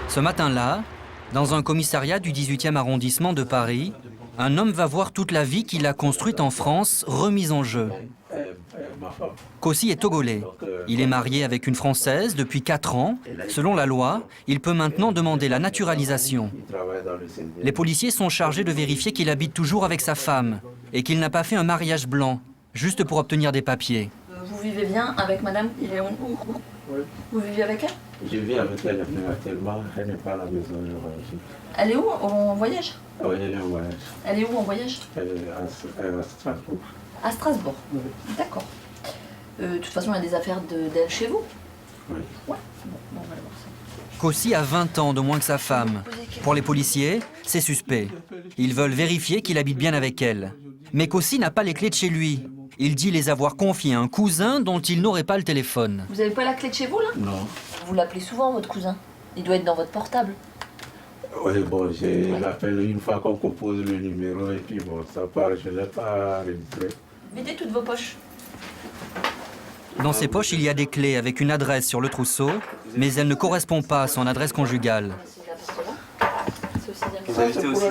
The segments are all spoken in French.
Ce matin-là, dans un commissariat du 18e arrondissement de Paris, un homme va voir toute la vie qu'il a construite en France remise en jeu. Kossi est togolais. Il est marié avec une Française depuis 4 ans. Selon la loi, il peut maintenant demander la naturalisation. Les policiers sont chargés de vérifier qu'il habite toujours avec sa femme et qu'il n'a pas fait un mariage blanc, juste pour obtenir des papiers. Vous vivez bien avec madame Iléon? Oui. Vous vivez avec elle? Je vis avec elle, mais actuellement, elle n'est pas à la maison. Elle est où en voyage? Oui, elle est en voyage. Elle est où en voyage? Elle est à Strasbourg. À Strasbourg. Oui. D'accord. De toute façon, il y a des affaires d'elle chez vous? Oui. Ouais. Bon, on va aller voir ça. Kossi a 20 ans de moins que sa femme. Pour les policiers, c'est suspect. Ils veulent vérifier qu'il habite bien avec elle. Mais Kossi n'a pas les clés de chez lui. Il dit les avoir confiées à un cousin dont il n'aurait pas le téléphone. Vous avez pas la clé de chez vous, là? Non. Vous l'appelez souvent, votre cousin? Il doit être dans votre portable. Oui, bon, je l'appelle une fois qu'on compose le numéro et puis bon, ça part, je ne l'ai pas enregistré. Videz toutes vos poches. Dans ses poches, il y a des clés avec une adresse sur le trousseau, mais elle ne correspond pas à son adresse conjugale. C'est au 6e.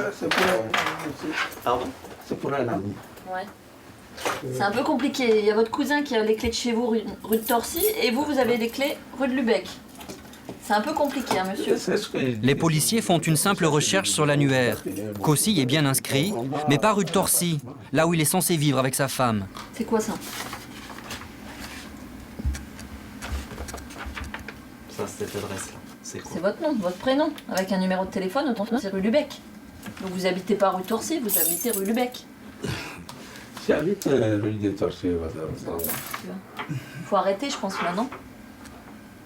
Ça, c'est pour un ami. Ouais. C'est un peu compliqué. Il y a votre cousin qui a les clés de chez vous, rue de Torcy, et vous avez des clés rue de Lubeck. C'est un peu compliqué, hein, monsieur. Les policiers font une simple recherche sur l'annuaire. Kossi est bien inscrit, mais pas rue de Torcy, là où il est censé vivre avec sa femme. C'est quoi ça? Ça, cette adresse-là, c'est quoi? C'est votre nom, votre prénom, avec un numéro de téléphone, autant c'est rue Lubeck. Donc vous habitez pas rue Torcy, vous habitez rue Lubeck. J'habite rue de Torcy, madame. Faut arrêter, je pense, là, non?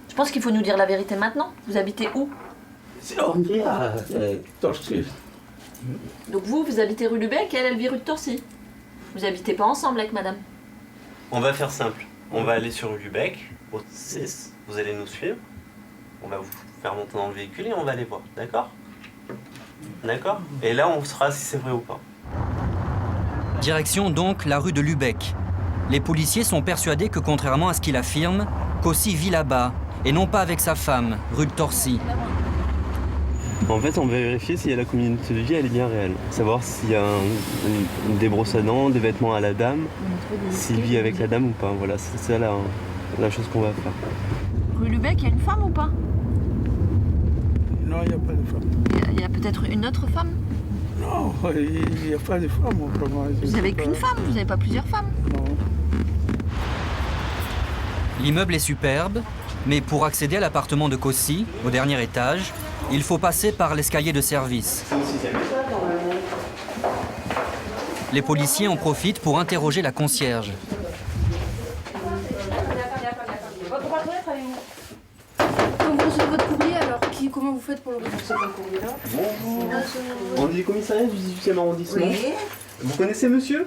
Je pense qu'il faut nous dire la vérité maintenant. Vous habitez où? On dit à Torcy. Donc vous habitez rue Lubeck et elle vit rue de Torcy. Vous habitez pas ensemble avec madame? On va faire simple. On va aller sur Lubeck, au 6. Vous allez nous suivre. On va vous faire monter dans le véhicule et on va aller voir. D'accord? D'accord? Et là, on saura si c'est vrai ou pas. Direction donc la rue de Lubeck. Les policiers sont persuadés que, contrairement à ce qu'il affirme, Kossi vit là-bas, et non pas avec sa femme, rue de Torcy. En fait, on va vérifier si la communauté de vie elle est bien réelle. Savoir s'il y a une débrosse à dents, des vêtements à la dame, s'il vit avec la dame ou pas. Voilà, c'est ça la chose qu'on va faire. Rue Lubeck, il y a une femme ou pas? Non, il n'y a pas de femme. Il y a peut-être une autre femme? Non, il n'y a pas de femme. Vraiment. Vous n'avez qu'une femme, vous n'avez pas plusieurs femmes? Non. L'immeuble est superbe, mais pour accéder à l'appartement de Kossi, au dernier étage, il faut passer par l'escalier de service. Les policiers en profitent pour interroger la concierge. Quand vous recevez votre courrier, alors comment vous faites pour le recevoir ce courrier-là? On est du commissariat du 18e arrondissement. Oui, Vous connaissez monsieur?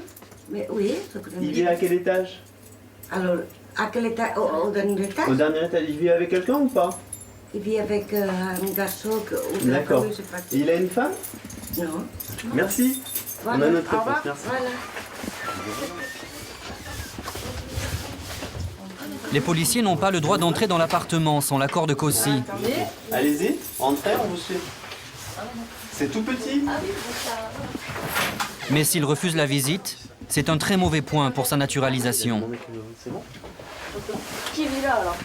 mais oui, je connais Il bien. vit à quel étage? Alors, à quel étage? Au dernier étage? Au dernier étage. Il vit avec quelqu'un ou pas? Il vit avec un garçon ou D'accord. je sais pas. Et il a une femme? Non. Merci. Voilà. On a notre Au revoir. réponse. Merci. Voilà. Les policiers n'ont pas le droit d'entrer dans l'appartement sans l'accord de Kossi. Allez-y, entrez, on vous suit. C'est tout petit. Mais s'il refuse la visite, c'est un très mauvais point pour sa naturalisation. C'est bon. Qui vit là alors?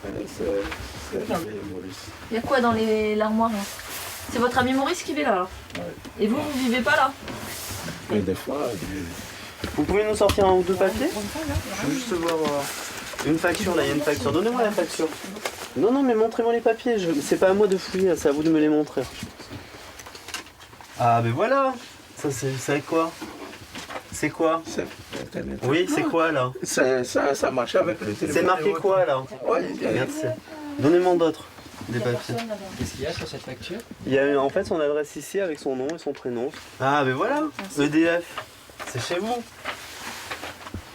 C'est Maurice. Il y a quoi dans l'armoire là? C'est votre ami Maurice qui vit là alors? Et vous vivez pas là? Mais des fois, Vous pouvez nous sortir un ou deux papiers? Je veux juste voir une facture là, il y a une facture. Donnez-moi la facture. Non, mais montrez-moi les papiers. C'est pas à moi de fouiller, c'est à vous de me les montrer. Ah, ben voilà. Ça, c'est quoi? C'est quoi? c'est Internet. Oui, c'est quoi là? Ça marche avec le téléphone. C'est marqué quoi là? Oui, Merci. Donnez-moi d'autres. Des papiers. Qu'est-ce qu'il y a sur cette facture? Il y a en fait son adresse ici avec son nom et son prénom. Ah, ben voilà. EDF. C'est chez vous.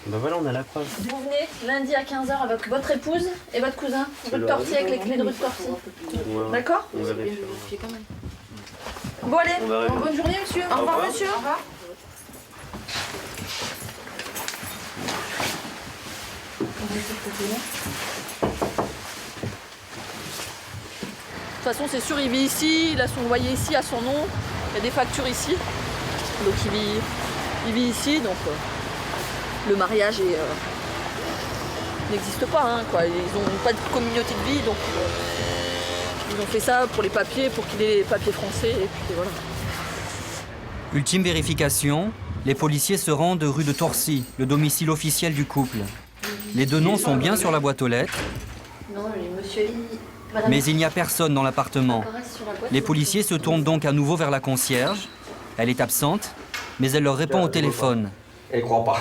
Ben voilà, on a la preuve. Vous venez lundi à 15h avec votre épouse et votre cousin, rue de Torcy avec les clés de rue de Torcy. Ouais. D'accord? On vérifie. Bon allez, On va vérifier. Bonne journée, monsieur. au revoir revoir. monsieur. Au revoir. toute façon, c'est sûr, il vit ici, il a son loyer ici à son nom, il y a des factures ici. Donc il vit ici, donc le mariage n'existe pas, hein, quoi. Ils n'ont pas de communauté de vie, donc ils ont fait ça pour les papiers, pour qu'il ait les papiers français, et puis voilà. Ultime vérification, les policiers se rendent rue de Torcy, le domicile officiel du couple. Les deux noms sont bien sur la boîte aux lettres, Non, monsieur Ali, madame mais il n'y a personne dans l'appartement. apparaît sur la boîte. Les policiers se tournent donc à nouveau vers la concierge. Elle est absente, mais elle leur répond au téléphone. Elle croit pas.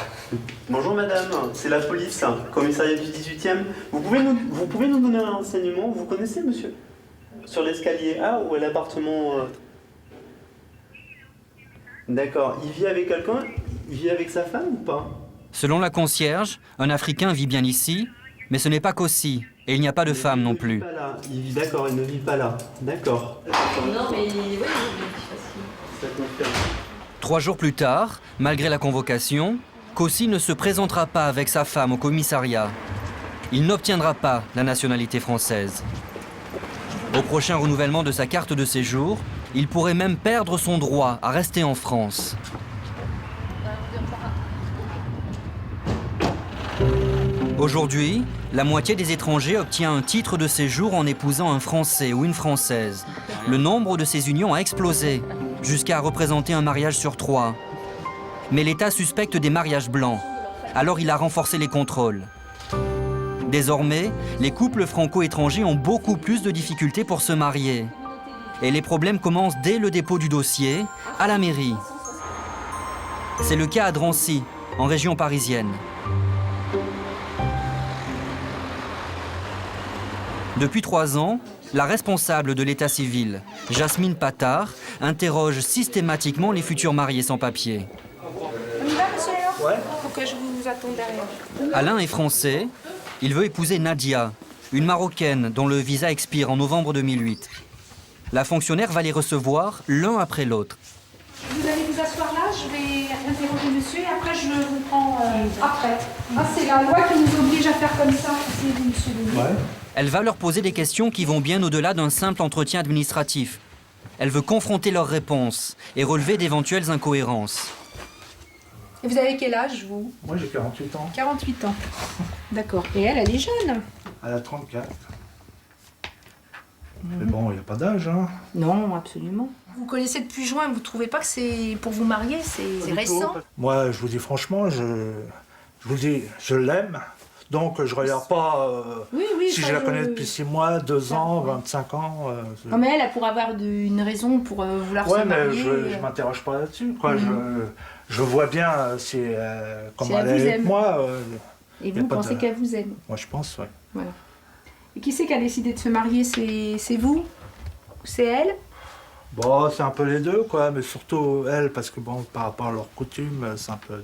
Bonjour madame, c'est la police, commissariat du 18e. Vous pouvez nous donner un renseignement? Vous connaissez monsieur? Sur l'escalier A ou à l'appartement D'accord, il vit avec quelqu'un? Il vit avec sa femme ou pas? Selon la concierge, un Africain vit bien ici, mais ce n'est pas qu'aussi, et il n'y a pas de femme non plus. D'accord, il ne vit pas là. D'accord. Non, mais oui, Ça confirme. 3 jours plus tard, malgré la convocation, Kossi ne se présentera pas avec sa femme au commissariat. Il n'obtiendra pas la nationalité française. Au prochain renouvellement de sa carte de séjour, il pourrait même perdre son droit à rester en France. Aujourd'hui, la moitié des étrangers obtient un titre de séjour en épousant un Français ou une Française. Le nombre de ces unions a explosé, jusqu'à représenter un mariage sur 3. Mais l'État suspecte des mariages blancs, alors il a renforcé les contrôles. Désormais, les couples franco-étrangers ont beaucoup plus de difficultés pour se marier. Et les problèmes commencent dès le dépôt du dossier, à la mairie. C'est le cas à Drancy, en région parisienne. Depuis 3 ans, la responsable de l'état civil, Jasmine Patard, interroge systématiquement les futurs mariés sans papier. On y va, monsieur Léon? Ouais. Faut que je vous attende derrière. Alain est français, il veut épouser Nadia, une Marocaine dont le visa expire en novembre 2008. La fonctionnaire va les recevoir l'un après l'autre. Vous allez vous asseoir là, je vais interroger monsieur et après je vous prends après. Ah, c'est la loi qui nous oblige à faire comme ça, c'est vous, monsieur Léon. Ouais. Elle va leur poser des questions qui vont bien au-delà d'un simple entretien administratif. Elle veut confronter leurs réponses et relever d'éventuelles incohérences. Et vous avez quel âge, vous? Moi, j'ai 48 ans. 48 ans. D'accord. Et elle est jeune. Elle a 34. Mais bon, il n'y a pas d'âge, hein. Non, absolument. Vous connaissez depuis juin, vous trouvez pas que c'est pour vous marier, c'est récent? Moi, je vous dis franchement, je vous dis, je l'aime. Donc, je ne regarde pas si je la connais depuis 6 mois, 2 ans, 25 ans. Non, mais elle pourrait avoir une raison pour vouloir se marier. Ouais, mais je ne m'interroge pas là-dessus. Je vois bien comment elle est avec moi. Et vous pensez qu'elle vous aime? Moi, je pense, oui. Voilà. Et qui c'est qui a décidé de se marier? C'est vous? Ou c'est elle? Bon, c'est un peu les deux, quoi, mais surtout elle, parce que bon, par rapport à leurs coutumes, c'est un peu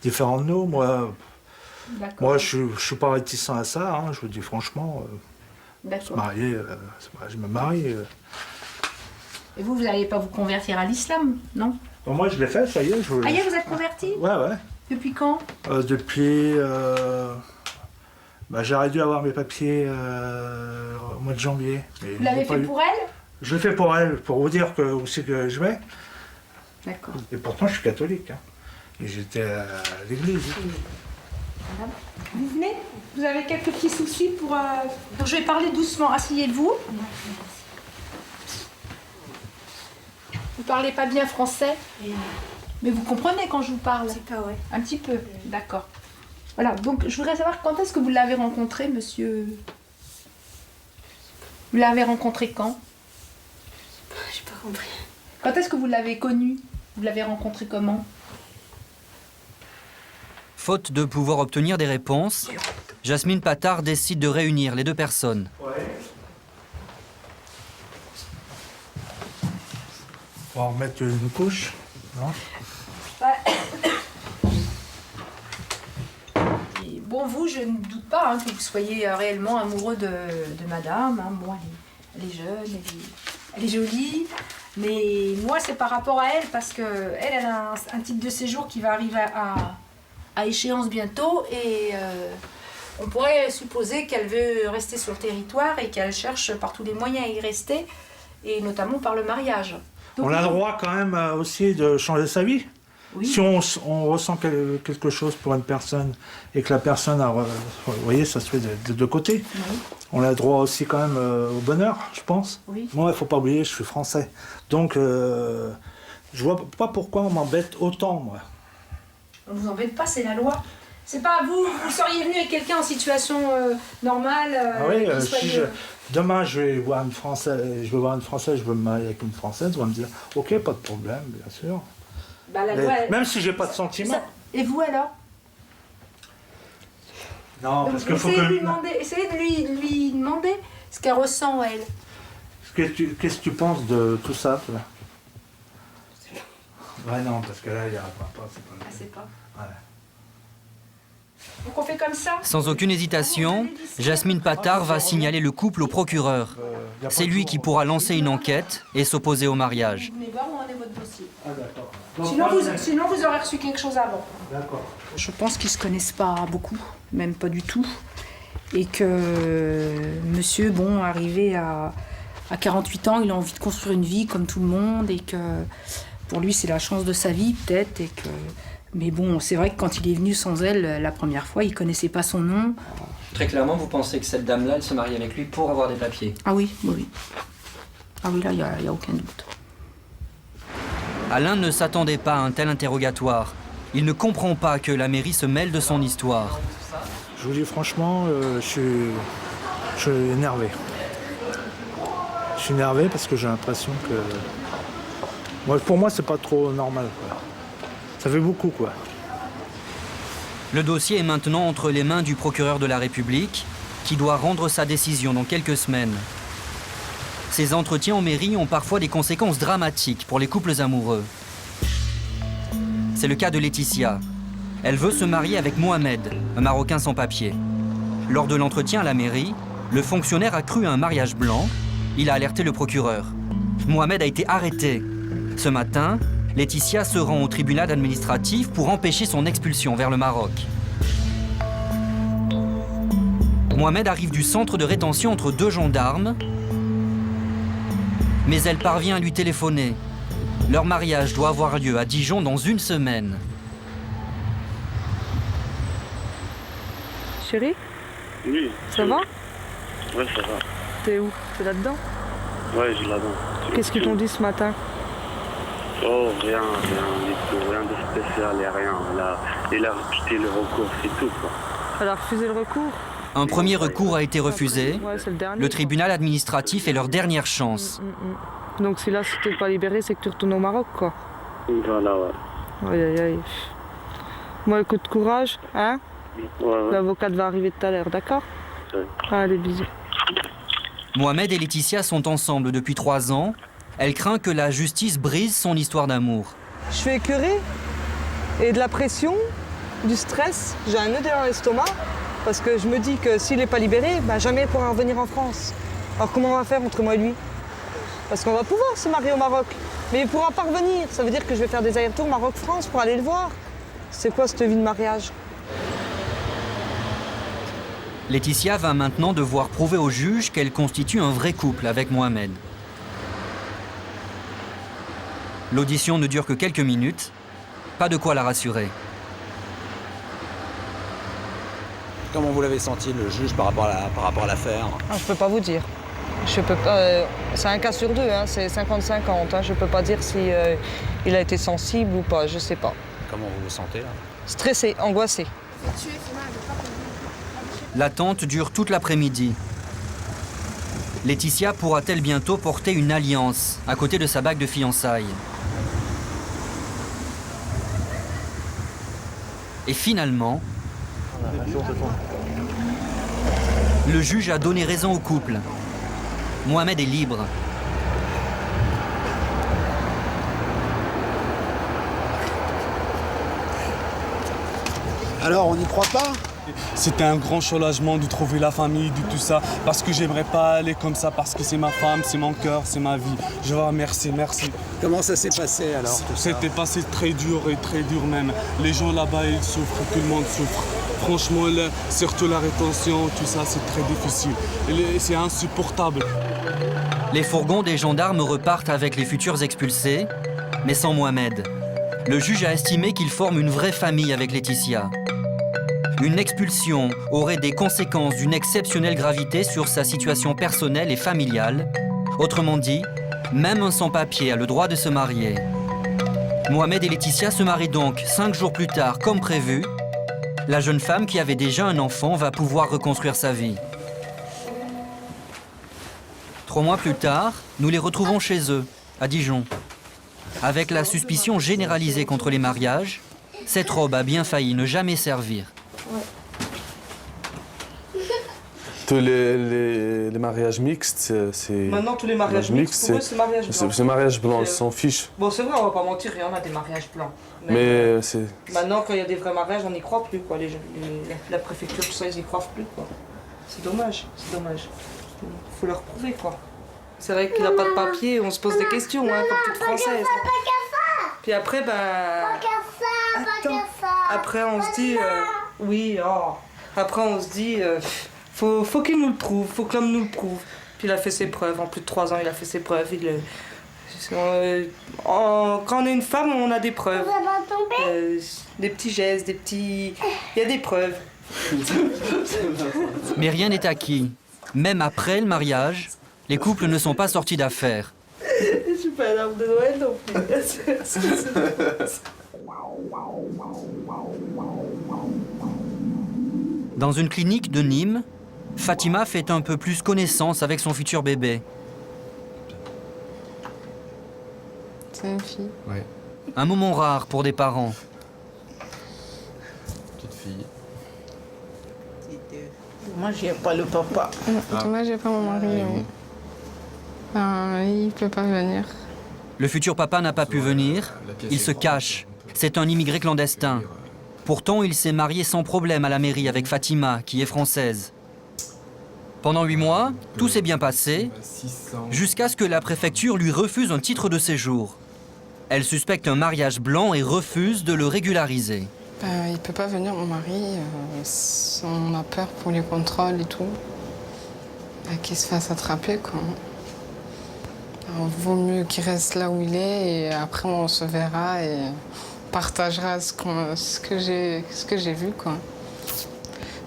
différent de nous. Moi, je suis pas réticent à ça, hein, je vous dis franchement. Se marier, je me marie. Et vous n'allez pas vous convertir à l'islam, non? Bon, moi, je l'ai fait, ça y est. Ah, vous êtes converti? Ouais. Depuis quand? Depuis... j'aurais dû avoir mes papiers au mois de janvier. Vous l'avez fait pour elle? Je l'ai fait pour elle, pour vous dire où c'est que je vais. D'accord. Et pourtant, je suis catholique. Hein. Et j'étais à l'église. Vous venez? Vous avez quelques petits soucis pour... Donc, je vais parler doucement. Asseyez-vous. Vous parlez pas bien français? Mais vous comprenez quand je vous parle? Un petit peu, oui. Un petit peu, d'accord. Voilà, donc je voudrais savoir quand est-ce que vous l'avez rencontré, monsieur? Vous l'avez rencontré quand? J'ai pas compris. Quand est-ce que vous l'avez connu? Vous l'avez rencontré comment? Faute de pouvoir obtenir des réponses, Jasmine Patard décide de réunir les deux personnes. On va en remettre une couche, non? Bon, vous, je ne doute pas que vous soyez réellement amoureux de madame. Hein. Bon, elle est jeune, elle est jolie. Mais moi, c'est par rapport à elle, parce qu'elle a un titre de séjour qui va arriver à échéance bientôt. Et on pourrait supposer qu'elle veut rester sur le territoire et qu'elle cherche par tous les moyens à y rester, et notamment par le mariage. Donc, on a le droit quand même aussi de changer sa vie. Oui. Si on ressent quelque chose pour une personne et que la personne a... Vous voyez, ça se fait de deux côtés. Oui. On a le droit aussi quand même au bonheur, je pense. Oui. Moi, il ne faut pas oublier, je suis français. Donc, je vois pas pourquoi on m'embête autant, moi. On ne vous embête pas, c'est la loi. C'est pas vous seriez venu avec quelqu'un en situation normale. Ah oui, qui soyait, demain je vais voir une Française, je veux me marier avec une Française, on va me dire, ok, pas de problème, bien sûr. Bah, la loi, Même si j'ai pas de sentiments. Et vous alors? Non, parce qu'il faut essayez que... essayez de lui demander ce qu'elle ressent, elle. Qu'est-ce que tu penses de tout ça, toi? Ouais, non, parce que là, il n'y a pas... C'est pas... Elle sait pas. Ouais. Donc on fait comme ça. Sans aucune hésitation, Jasmine Patard va signaler le couple au procureur. C'est lui qui pourra lancer une enquête et s'opposer au mariage. Vous venez voir où en est votre dossier. Ah, d'accord. Sinon vous aurez reçu quelque chose avant. D'accord. Je pense qu'ils ne se connaissent pas beaucoup, même pas du tout. Et que monsieur, bon, arrivé à 48 ans, il a envie de construire une vie comme tout le monde. Et que pour lui, c'est la chance de sa vie, peut-être. Mais bon, c'est vrai que quand il est venu sans elle la première fois, il ne connaissait pas son nom. Très clairement, vous pensez que cette dame-là, elle se marie avec lui pour avoir des papiers? Ah oui, oui. Ah oui, là, il n'y a aucun doute. Alain ne s'attendait pas à un tel interrogatoire. Il ne comprend pas que la mairie se mêle de son histoire. Je vous dis franchement, je suis énervé. Je suis énervé parce que j'ai l'impression que... Pour moi, c'est pas trop normal, quoi. Ça fait beaucoup, quoi. Le dossier est maintenant entre les mains du procureur de la République, qui doit rendre sa décision dans quelques semaines. Ces entretiens en mairie ont parfois des conséquences dramatiques pour les couples amoureux. C'est le cas de Laetitia. Elle veut se marier avec Mohamed, un Marocain sans papier. Lors de l'entretien à la mairie, le fonctionnaire a cru à un mariage blanc. Il a alerté le procureur. Mohamed a été arrêté. Ce matin, Laetitia se rend au tribunal administratif pour empêcher son expulsion vers le Maroc. Mohamed arrive du centre de rétention entre deux gendarmes, mais elle parvient à lui téléphoner. Leur mariage doit avoir lieu à Dijon dans une semaine. Chérie, Oui. ça va? Ouais, ça va. T'es où? T'es là-dedans? Ouais, j'ai là-dedans. Qu'est-ce qu'ils t'ont dit ce matin? Oh, rien du tout, rien de spécial et rien. Il a quitté le recours, c'est tout, quoi. Elle a refusé le recours? Un premier recours a été refusé. Ouais, c'est le dernier. Le tribunal administratif est leur dernière chance. Donc si là, si t'es pas libéré, c'est que tu retournes au Maroc, quoi. Voilà, ouais. Aïe, aïe, aïe. Bon, écoute, courage, hein? Ouais. L'avocate va arriver tout à l'heure, d'accord? Ouais. Allez, bisous. Mohamed et Laetitia sont ensemble depuis 3 ans. Elle craint que la justice brise son histoire d'amour. Je suis écœurée et de la pression, du stress. J'ai un nœud dans l'estomac parce que je me dis que s'il n'est pas libéré, bah, jamais il pourra revenir en France. Alors comment on va faire entre moi et lui? Parce qu'on va pouvoir se marier au Maroc, mais il ne pourra pas revenir. Ça veut dire que je vais faire des allers-retours Maroc-France pour aller le voir. C'est quoi cette vie de mariage? Laetitia va maintenant devoir prouver au juge qu'elle constitue un vrai couple avec Mohamed. L'audition ne dure que quelques minutes. Pas de quoi la rassurer. Comment vous l'avez senti, le juge, par rapport à l'affaire? Je ne peux pas vous dire. Je peux pas. C'est un cas sur deux, hein, c'est 50-50. Hein, je ne peux pas dire si il a été sensible ou pas, je ne sais pas. Comment vous vous sentez là? Stressé, angoissé. L'attente dure toute l'après-midi. Laetitia pourra-t-elle bientôt porter une alliance à côté de sa bague de fiançailles? Et finalement, le juge a donné raison au couple. Mohamed est libre. Alors, on n'y croit pas? C'était un grand soulagement de trouver la famille, de tout ça, parce que j'aimerais pas aller comme ça, parce que c'est ma femme, c'est mon cœur, c'est ma vie. Je vous remercie, merci. Comment ça s'est passé alors? C'était passé très dur et très dur même. Les gens là-bas, ils souffrent, tout le monde souffre. franchement, surtout la rétention, tout ça, c'est très difficile. C'est insupportable. Les fourgons des gendarmes repartent avec les futurs expulsés, mais sans Mohamed. Le juge a estimé qu'il forme une vraie famille avec Laetitia. Une expulsion aurait des conséquences d'une exceptionnelle gravité sur sa situation personnelle et familiale. Autrement dit, même un sans-papier a le droit de se marier. Mohamed et Laetitia se marient donc 5 jours plus tard, comme prévu. La jeune femme qui avait déjà un enfant va pouvoir reconstruire sa vie. 3 mois plus tard, nous les retrouvons chez eux, à Dijon. Avec la suspicion généralisée contre les mariages, cette robe a bien failli ne jamais servir. Tous les mariages mixtes, c'est... Maintenant, tous les mariages mixtes, pour eux, c'est mariage blanc. C'est mariage blanc, ils s'en fichent. Bon, c'est vrai, on va pas mentir, il y en a des mariages blancs. Mais c'est... Maintenant, quand il y a des vrais mariages, on n'y croit plus, quoi. La préfecture, tout ça, ils n'y croient plus, quoi. C'est dommage, c'est dommage. Faut leur prouver, quoi. C'est vrai qu'il n'a pas de papier, on se pose des questions, hein, comme toute Française. Puis après, après, on se dit... oui, oh. Après, on se dit... faut qu'il nous le prouve, faut que l'homme nous le prouve. Puis il a fait ses preuves, en plus de 3 ans, il a fait ses preuves. Quand on est une femme, on a des preuves. Des petits gestes, des petits... Il y a des preuves. Mais rien n'est acquis. Même après le mariage, les couples ne sont pas sortis d'affaire. Je suis pas l'arbre de Noël non plus. Dans une clinique de Nîmes, Fatima fait un peu plus connaissance avec son futur bébé. C'est une fille. Ouais. Un moment rare pour des parents. Petite fille. Moi, j'ai pas le papa. Moi, j'ai pas mon mari. Il peut pas venir. Le futur papa n'a pas pu venir, il se cache. C'est un immigré clandestin. Pourtant, il s'est marié sans problème à la mairie avec Fatima, qui est française. Pendant 8 mois, tout s'est bien passé, jusqu'à ce que la préfecture lui refuse un titre de séjour. Elle suspecte un mariage blanc et refuse de le régulariser. Il peut pas venir, mon mari. On a peur pour les contrôles et tout. Qu'il se fasse attraper, quoi. Alors, vaut mieux qu'il reste là où il est et après on se verra et on partagera ce que j'ai vu, quoi.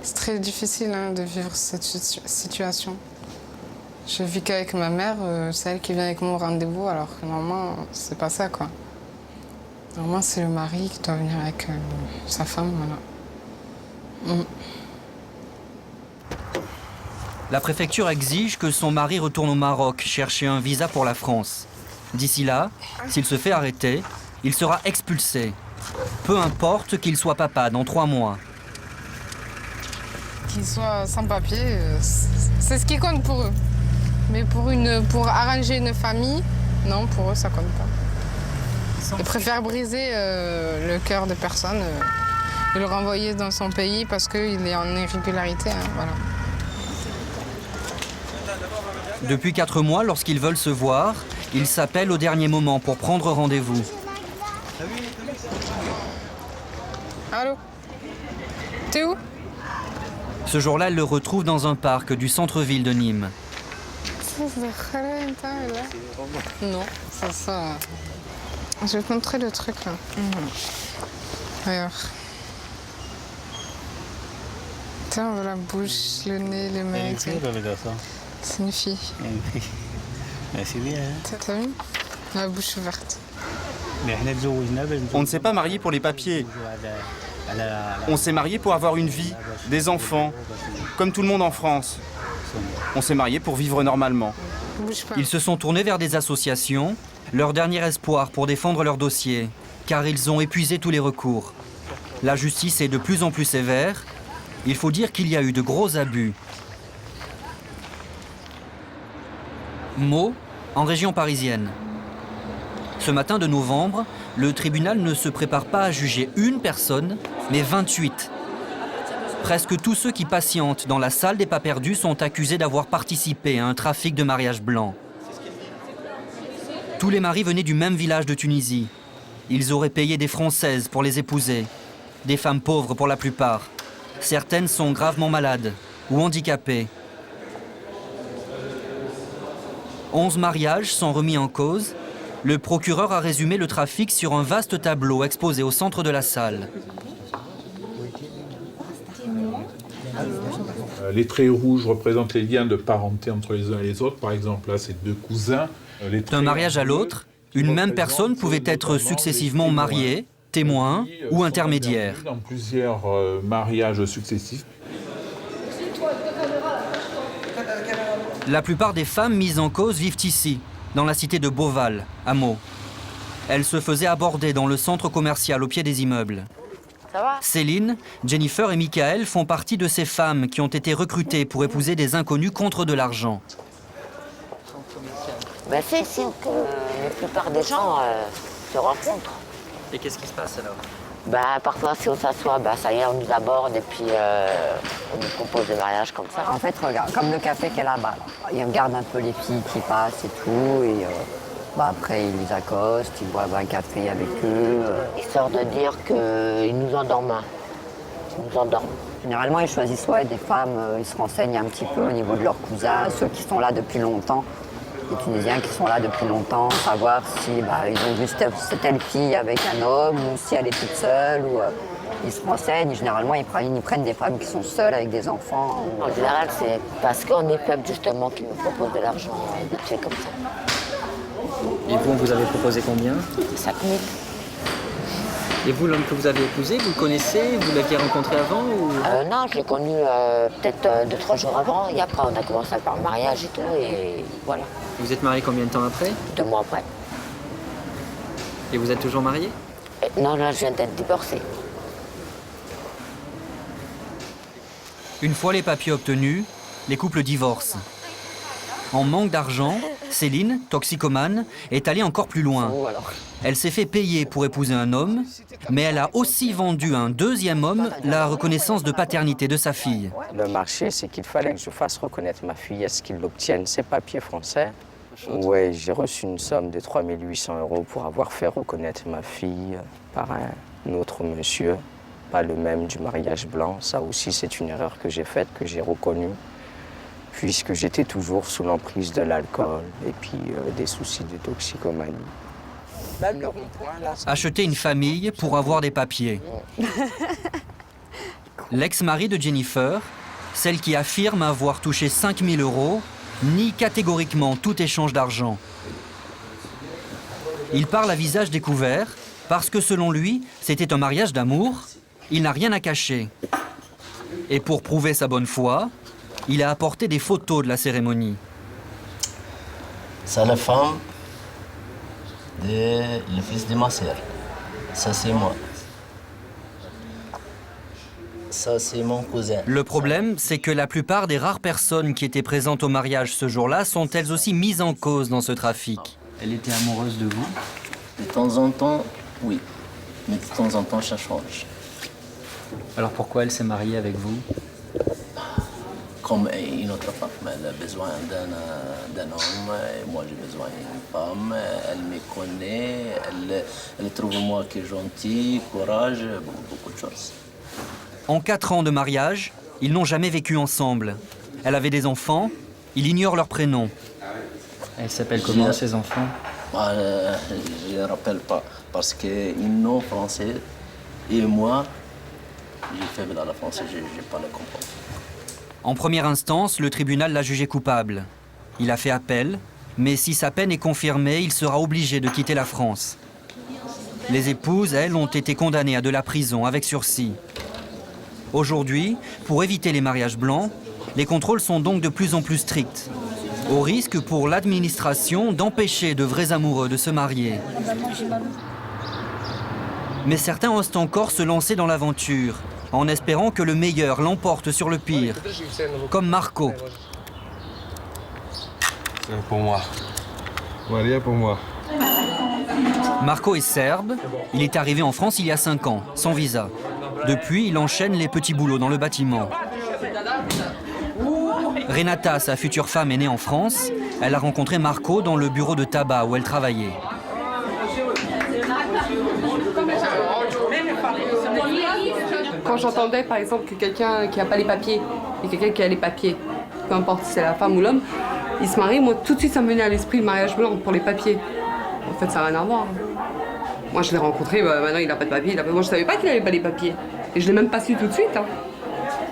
C'est très difficile de vivre cette situation. Je vis qu'avec ma mère, c'est elle qui vient avec moi au rendez-vous, alors que normalement, c'est pas ça, quoi. Normalement, c'est le mari qui doit venir avec sa femme, voilà. La préfecture exige que son mari retourne au Maroc chercher un visa pour la France. D'ici là, s'il se fait arrêter, il sera expulsé. Peu importe qu'il soit papa dans 3 mois. Qu'il soit sans papier, c'est ce qui compte pour eux. Mais pour arranger une famille, non, pour eux, ça compte pas. Ils préfèrent briser le cœur de personne et le renvoyer dans son pays parce qu'il est en irrégularité, voilà. Depuis 4 mois, lorsqu'ils veulent se voir, ils s'appellent au dernier moment pour prendre rendez-vous. Allô? T'es où? Ce jour-là, elle le retrouve dans un parc du centre-ville de Nîmes. Non, c'est ça. Je vais te montrer le truc là. Regarde. Tiens, on voit la bouche, le nez, les mains. C'est une fille. C'est bien. T'as vu? La bouche ouverte. On ne s'est pas marié pour les papiers. On s'est marié pour avoir une vie, des enfants, comme tout le monde en France. On s'est marié pour vivre normalement. Ils se sont tournés vers des associations, leur dernier espoir pour défendre leur dossier, car ils ont épuisé tous les recours. La justice est de plus en plus sévère. Il faut dire qu'il y a eu de gros abus. Meaux, en région parisienne. Ce matin de novembre, le tribunal ne se prépare pas à juger une personne, mais 28. Presque tous ceux qui patientent dans la salle des pas perdus sont accusés d'avoir participé à un trafic de mariage blanc. Tous les maris venaient du même village de Tunisie. Ils auraient payé des Françaises pour les épouser, des femmes pauvres pour la plupart. Certaines sont gravement malades ou handicapées. 11 mariages sont remis en cause. Le procureur a résumé le trafic sur un vaste tableau exposé au centre de la salle. Les traits rouges représentent les liens de parenté entre les uns et les autres. Par exemple, là, c'est deux cousins. D'un mariage à l'autre, une même personne pouvait être successivement mariée, témoin ou intermédiaire. Dans plusieurs mariages successifs. La plupart des femmes mises en cause vivent ici, dans la cité de Beauval, à Meaux. Elles se faisaient aborder dans le centre commercial au pied des immeubles. Céline, Jennifer et Michael font partie de ces femmes qui ont été recrutées pour épouser des inconnus contre de l'argent. C'est signe que la plupart des gens se rencontrent. Et qu'est-ce qui se passe alors? Parfois, si on s'assoit, ça y est, on nous aborde et puis on nous propose des mariages comme ça. En fait, regarde, comme le café qu'il y a là-bas. Ils regardent un peu les filles qui passent et tout. Et après, ils les accostent, ils boivent un café avec eux. Histoire de dire qu'ils nous endorment. Ils nous endorment. Généralement, ils choisissent des femmes, ils se renseignent un petit peu au niveau de leurs cousins, ceux qui sont là depuis longtemps. Les Tunisiens qui sont là depuis longtemps, savoir si ils ont vu telle fille avec un homme ou si elle est toute seule. Ou, ils se renseignent. Généralement, ils prennent des femmes qui sont seules avec des enfants. En général, c'est parce qu'on est faible justement qu'ils nous proposent de l'argent habitué comme ça. Et vous avez proposé combien? 5 000. Et vous, l'homme que vous avez épousé, vous le connaissez? Vous l'aviez rencontré avant ou... Non, je l'ai connu peut-être 2-3 jours avant. Et après, on a commencé à faire le mariage et tout. Et voilà. Vous êtes marié combien de temps après? 2 mois après. Et vous êtes toujours marié? Non, là, je viens d'être divorcée. Une fois les papiers obtenus, les couples divorcent. En manque d'argent, Céline, toxicomane, est allée encore plus loin. Elle s'est fait payer pour épouser un homme, mais elle a aussi vendu à un deuxième homme la reconnaissance de paternité de sa fille. Le marché, c'est qu'il fallait que je fasse reconnaître ma fille. Est-ce qu'il obtienne ses papiers français? Oui, j'ai reçu une somme de 3 800 € pour avoir fait reconnaître ma fille par un autre monsieur, pas le même du mariage blanc. Ça aussi, c'est une erreur que j'ai faite, que j'ai reconnue, puisque j'étais toujours sous l'emprise de l'alcool et puis des soucis de toxicomanie. Acheter une famille pour avoir des papiers. L'ex-mari de Jennifer, celle qui affirme avoir touché 5 000 €, nie catégoriquement tout échange d'argent. Il parle à visage découvert parce que selon lui, c'était un mariage d'amour, il n'a rien à cacher. Et pour prouver sa bonne foi, il a apporté des photos de la cérémonie. C'est la femme le fils de ma sœur. Ça, c'est moi. Ça, c'est mon cousin. Le problème, c'est que la plupart des rares personnes qui étaient présentes au mariage ce jour-là sont elles aussi mises en cause dans ce trafic. Elle était amoureuse de vous? De temps en temps, oui. Mais de temps en temps, ça change. Alors pourquoi elle s'est mariée avec vous? Comme une autre femme, elle a besoin d'un homme, et moi j'ai besoin d'une femme. Elle me connaît, elle trouve moi qui est gentil, courage, beaucoup de choses. En 4 ans de mariage, ils n'ont jamais vécu ensemble. Elle avait des enfants, il ignore leur prénom. Elle s'appelle comment, ces enfants? Je ne rappelle pas, parce qu'ils nom français, et moi, j'ai fait dans la français, je n'ai pas le comprendre. En première instance, le tribunal l'a jugé coupable. Il a fait appel, mais si sa peine est confirmée, il sera obligé de quitter la France. Les épouses, elles, ont été condamnées à de la prison avec sursis. Aujourd'hui, pour éviter les mariages blancs, les contrôles sont donc de plus en plus stricts, au risque pour l'administration d'empêcher de vrais amoureux de se marier. Mais certains osent encore se lancer dans l'aventure, en espérant que le meilleur l'emporte sur le pire, comme Marco. C'est pour moi. Maria pour moi. Marco est serbe, il est arrivé en France il y a 5 ans, sans visa. Depuis, il enchaîne les petits boulots dans le bâtiment. Renata, sa future femme, est née en France. Elle a rencontré Marco dans le bureau de tabac où elle travaillait. quand j'entendais par exemple que quelqu'un qui n'a pas les papiers et quelqu'un qui a les papiers, peu importe si c'est la femme ou l'homme, il se marie, moi tout de suite ça me venait à l'esprit le mariage blanc pour les papiers. En fait ça n'a rien à voir. Moi je l'ai rencontré, maintenant il n'a pas de papiers. Moi je savais pas qu'il n'avait pas les papiers. Et je l'ai même pas su tout de suite. Hein.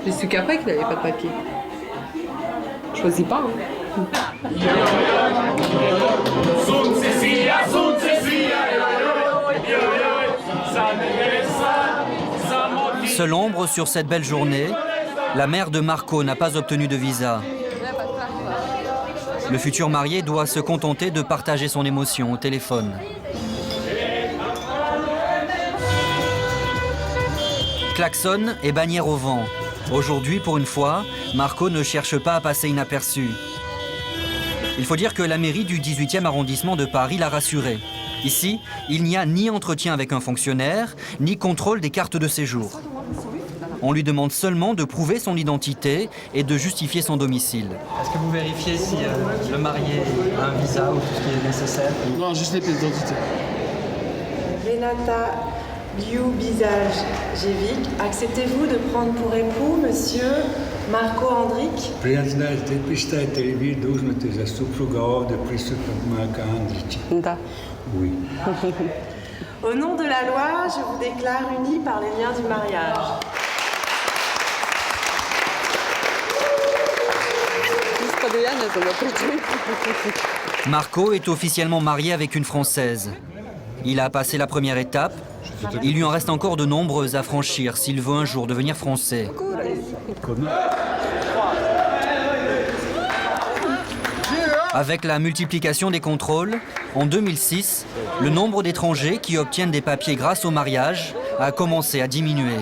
J'ai su qu'après qu'il n'avait pas de papiers. Je choisis pas. Hein. Seule ombre sur cette belle journée, la mère de Marco n'a pas obtenu de visa. Le futur marié doit se contenter de partager son émotion au téléphone. Klaxon et bannière au vent. Aujourd'hui, pour une fois, Marco ne cherche pas à passer inaperçu. Il faut dire que la mairie du 18e arrondissement de Paris l'a rassuré. Ici, il n'y a ni entretien avec un fonctionnaire, ni contrôle des cartes de séjour. On lui demande seulement de prouver son identité et de justifier son domicile. Est-ce que vous vérifiez si le marié a un visa ou tout ce qui est nécessaire? Non, juste les pièces d'identité. Renata Biu-Bizaj-Jevic, acceptez-vous de prendre pour époux monsieur Marco Andrić? Признайте, представьте виду, за супругов de присутствия Марка Andrić. Da. Oui. Au nom de la loi, je vous déclare unis par les liens du mariage. Marco est officiellement marié avec une Française. Il a passé la première étape. Il lui en reste encore de nombreuses à franchir s'il veut un jour devenir français. Avec la multiplication des contrôles, en 2006, le nombre d'étrangers qui obtiennent des papiers grâce au mariage a commencé à diminuer.